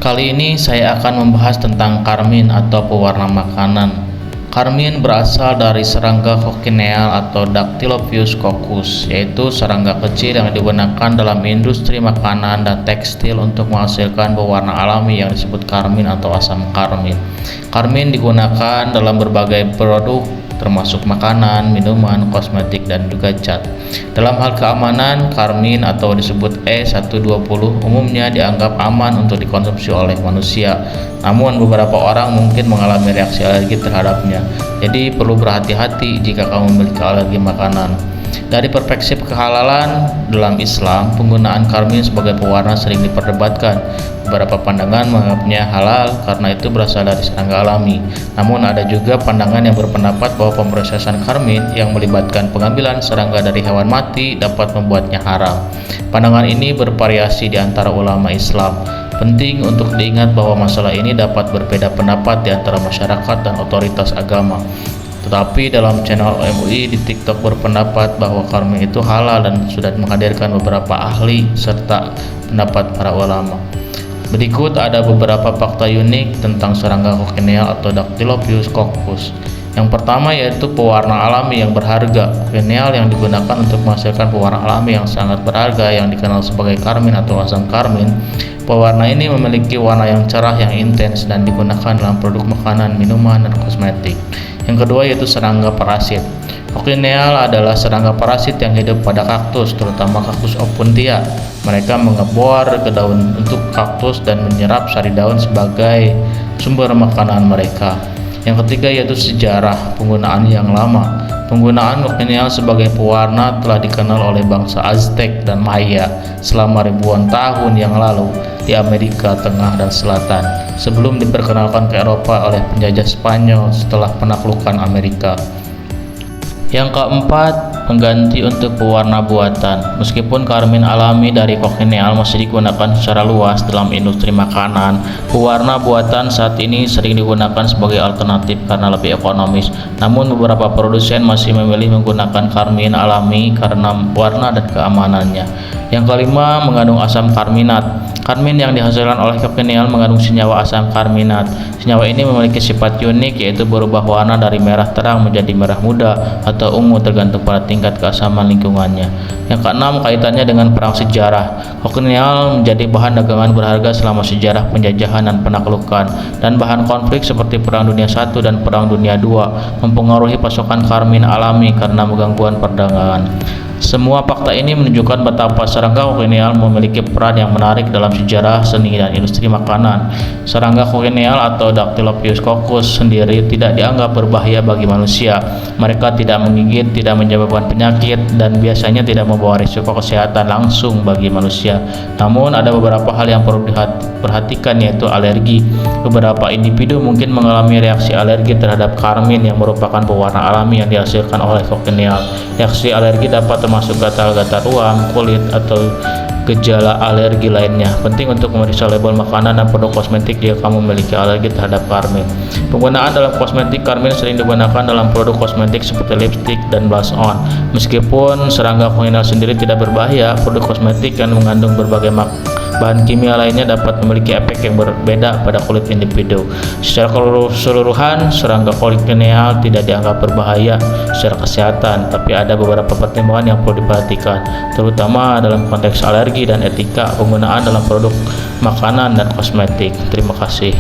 Kali ini saya akan membahas tentang karmin atau pewarna makanan. Karmin berasal dari serangga Cochineal atau Dactylopius coccus, yaitu serangga kecil yang digunakan dalam industri makanan dan tekstil untuk menghasilkan pewarna alami yang disebut karmin atau asam karmin. Karmin digunakan dalam berbagai produk termasuk makanan, minuman, kosmetik, dan juga cat. Dalam hal keamanan, karmin atau disebut E120 umumnya dianggap aman untuk dikonsumsi oleh manusia. Namun beberapa orang mungkin mengalami reaksi alergi terhadapnya. Jadi perlu berhati-hati jika kamu memiliki alergi makanan. Dari perspektif kehalalan dalam Islam, penggunaan karmin sebagai pewarna sering diperdebatkan. Beberapa pandangan menganggapnya halal karena itu berasal dari serangga alami. Namun ada juga pandangan yang berpendapat bahwa pemrosesan karmin yang melibatkan pengambilan serangga dari hewan mati dapat membuatnya haram. Pandangan ini bervariasi di antara ulama Islam. Penting untuk diingat bahwa masalah ini dapat berbeda pendapat di antara masyarakat dan otoritas agama. Tetapi dalam channel MUI di TikTok berpendapat bahwa karmin itu halal dan sudah menghadirkan beberapa ahli serta pendapat para ulama. Berikut ada beberapa fakta unik tentang serangga Cochineal atau Dactylopius coccus. Yang pertama yaitu pewarna alami yang berharga. Cochineal yang digunakan untuk menghasilkan pewarna alami yang sangat berharga yang dikenal sebagai karmin atau asam karmin. Pewarna ini memiliki warna yang cerah yang intens dan digunakan dalam produk makanan, minuman, dan kosmetik. Yang kedua yaitu serangga parasit. Cochineal adalah serangga parasit yang hidup pada kaktus, terutama kaktus opuntia. Mereka mengebor ke daun untuk kaktus dan menyerap sari daun sebagai sumber makanan mereka. Yang ketiga yaitu sejarah penggunaan yang lama. Penggunaan Cochineal sebagai pewarna telah dikenal oleh bangsa Aztec dan Maya selama ribuan tahun yang lalu di Amerika Tengah dan Selatan, sebelum diperkenalkan ke Eropa oleh penjajah Spanyol setelah penaklukan Amerika. Yang keempat, pengganti untuk pewarna buatan. Meskipun karmin alami dari Cochineal masih digunakan secara luas dalam industri makanan, pewarna buatan saat ini sering digunakan sebagai alternatif karena lebih ekonomis. Namun beberapa produsen masih memilih menggunakan karmin alami karena warna dan keamanannya. Yang kelima, mengandung asam karminat. Karmin yang dihasilkan oleh Cochineal mengandung senyawa asam karminat. Senyawa ini memiliki sifat unik, yaitu berubah warna dari merah terang menjadi merah muda atau ungu tergantung pada tingkat keasaman lingkungannya. Yang keenam, kaitannya dengan perang sejarah. Cochineal menjadi bahan dagangan berharga selama sejarah penjajahan dan penaklukan, dan bahan konflik seperti Perang Dunia I dan Perang Dunia II mempengaruhi pasokan karmin alami karena gangguan perdagangan. Semua fakta ini menunjukkan betapa serangga Cochineal memiliki peran yang menarik dalam sejarah, seni, dan industri makanan. Serangga Cochineal atau Dactylopius coccus sendiri tidak dianggap berbahaya bagi manusia. Mereka tidak menggigit, tidak menyebabkan penyakit, dan biasanya tidak membawa risiko kesehatan langsung bagi manusia. Namun ada beberapa hal yang perlu diperhatikan, yaitu alergi. Beberapa individu mungkin mengalami reaksi alergi terhadap karmin yang merupakan pewarna alami yang dihasilkan oleh Cochineal. Reaksi alergi dapat termasuk gatal-gatal ruam, kulit, atau gejala alergi lainnya. Penting untuk memeriksa label makanan dan produk kosmetik jika kamu memiliki alergi terhadap karmin. Penggunaan dalam kosmetik karmin sering digunakan dalam produk kosmetik seperti lipstick dan blush on. Meskipun serangga Cochineal sendiri tidak berbahaya, produk kosmetik yang mengandung berbagai bahan kimia lainnya dapat memiliki efek yang berbeda pada kulit individu. Secara keseluruhan, serangga Cochineal tidak dianggap berbahaya secara kesehatan, tapi ada beberapa pertimbangan yang perlu diperhatikan, terutama dalam konteks alergi dan etika penggunaan dalam produk makanan dan kosmetik. Terima kasih.